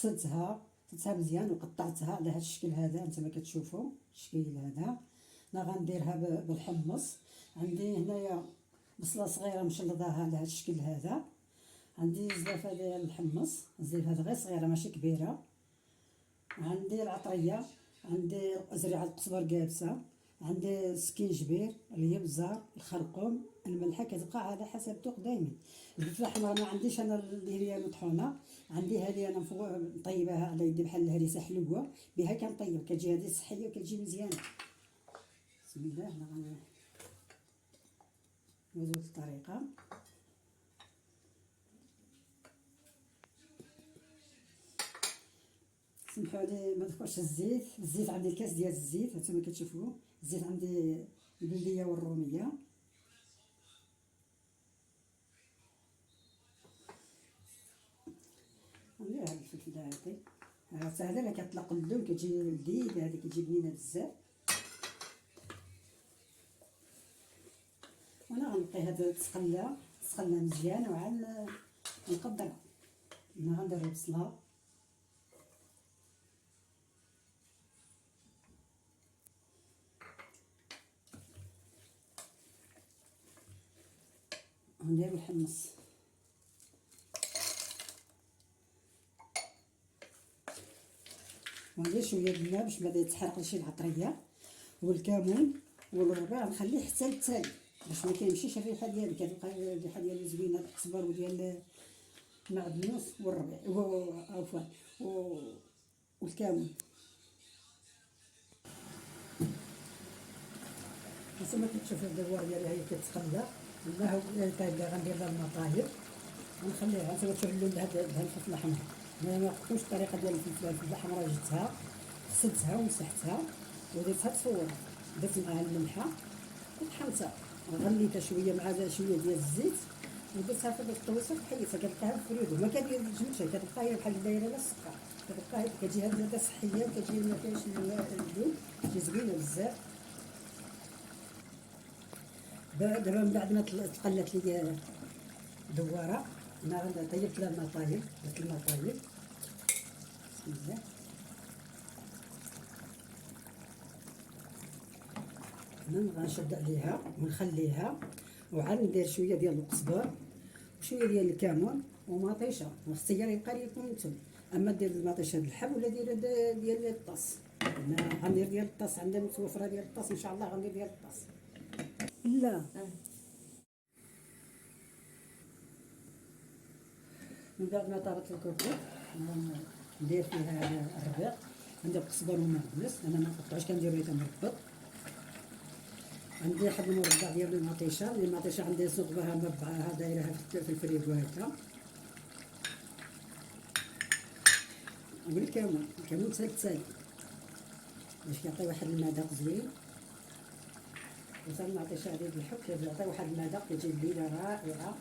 غسلتها مزيان وقطعتها على هذا الشكل هذا نتوما كتشوفوا الشكل هذا. انا غنديرها بالحمص. عندي هنايا بصله صغيره مشلضاها على هذا الشكل هذا. عندي زلافه ديال الحمص، الزلافه هذه غير صغيره ماشي كبيره. عندي العطريه، عندي زريعه القزبر كابسه، عندي السكينجبير، الابزار، الخرقوم، الملحه كتبقى على حسب الذوق دائما. الفلفله الحمراء ما عنديش انا اللي هي مطحونه، عندي هذه انا مطيباها على يدي بحال الهريسه حلوه بها كنطيب، كتجي هذه صحيه وكتجي مزيانه. بسم الله. انا غندوزو الطريقه. سمحوا لي ما ذكرش الزيت عندي الكاس ديال الزيت هانتوما كتشوفوا. الزيت عندي البلديه والروميه. عندي هاد الفلفله هادي ساهله لا كطلق اللون كتجي لذيذه، هادي كتجي بنينه بزاف. وانا غنقي هاد تسقله مزيان وعاد نقدرها. انا غندير البصله، وندير الحمص، وندير شويه الماء باش ما يتحرق شي العطريه، والكمون والربيع نخليه حتى للتالي باش ما كيمشيش الريحه ديالو. كتبقى الريحه ديالو زوينه، القزبر وديال المعدنوس والربيع عفوا والكمون. هانتوما كتشوفوا الدوار ديالها هي كتقلى. لا هو طايب غندير لها الماء طايب ونخليها. هانتوما تشوفوا اللون هاد الفلفله الحمراء. انا ما قلتوش الطريقه ديال الفلفله الحمراء. جبتها غسلتها ومسحتها ودرتها تصورها، درت معاها الملحه وطحنتها وغليتها شويه مع شويه ديال الزيت ودرتها في الطويسه وحيدتها. كتلقاها في الفريدو ما كتجمدش، كتبقى هي بحال دايره لا السكر. كتبقى كتجي هكذا صحيه وكتجي ما فيهاش اللون، كتجي زوينه بزاف. دابا من بعد ما تقلات لي دواره انا طيبت لها الماء طايب. درت الماء طايب. بسم الله. غنشد عليها ونخليها وعاد ندير شويه ديال القزبر وشويه ديال الكمون ومطيشه. واختيار يبقى لكم نتوما، اما دير المطيشه بالحب ولا دير ديال الطاس. انا غندير ديال الطاس، عندنا متوفره ديال الطاس ان شاء الله غندير ديال الطاس. لا من بعد ما طابت الكوكو ندير فيها الربيع. ندير القزبر ومعدنوس، انا ما نقطعوش كنديرو حتى مربط. عندي واحد المربع ديال المطيشه عندي صغبها مربعاها دايرها في الفريكو هكا. والكمون تالي باش كيعطي واحد المذاق زوين. وصافي المطيشه هذه بالحب كيعطي واحد المذاق كتجي الليله رائعه.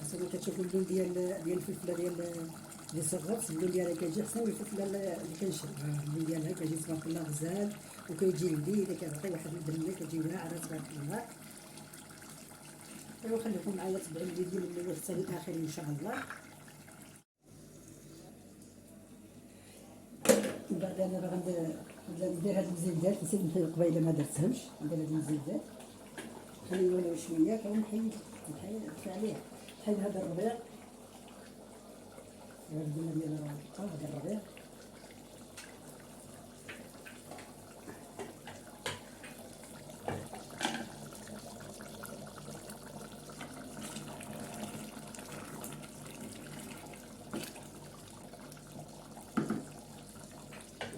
هانتوما كتشوفوا اللون ديال الفلفله اللي صغرت، اللون ديالها كيجي احسن من الفلفله اللي كنشرب. اللون ديالها كيجي تبارك الله غزال وكيجي لذيذ، كيعطي واحد البنه كتجي واعره تبارك الله. ايوا خليكم معايا تبعوا الفيديو من الاول حتى للاخر ان شاء الله. من بعد انا غندير هاد المزيدات، نسيت نحيد قبيله ما درتهمش. ندير هاد المزيدات خليه يولوا شويه كنحيد عليه. نحيد هذا الربيع، البنه ديال هذا الربيع.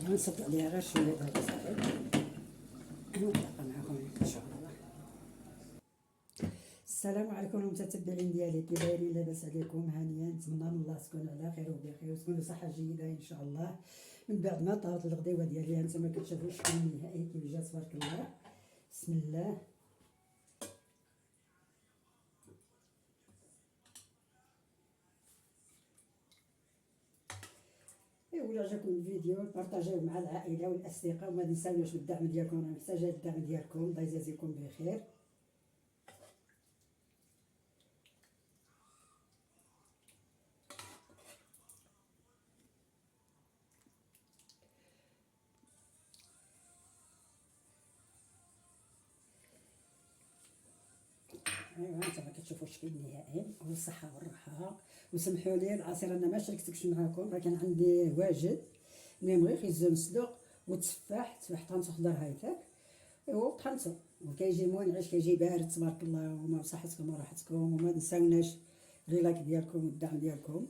نصب عليها غير شويه هذا صافي ونتلاقى معكم ان شاء الله. السلام عليكم المتتبعين ديالي، كي دايرين؟ لاباس عليكم؟ هانيا، نتمنى من الله تكونوا على خير وبخير وتكونوا صحه جيده ان شاء الله. من بعد ما طابت الغديوه ديالي هانتوما كتشوفوا الشكل النهائي كيف جا تبارك الله. بسم الله. ايوا عجبكم الفيديو بارطاجيوه مع العائله والاصدقاء وما تنساوش بالدعم ديالكم، انا محتاجه الدعم ديالكم. الله يجازيكم بخير. ايوا انتما كتشوفوا الشكل النهائي والصحه والراحه. وسمحوا لي العصير انا ما شاركتكش معاكم، راه كان عندي واجد المهم غير خيزو مسلوق والتفاح طحنته خضر هايتاك ايوا طحنته، وكيجي منعش كيجي بارد تبارك الله. وما بصحتكم وراحتكم، وما تنساوناش غير لايك ديالكم والدعم ديالكم.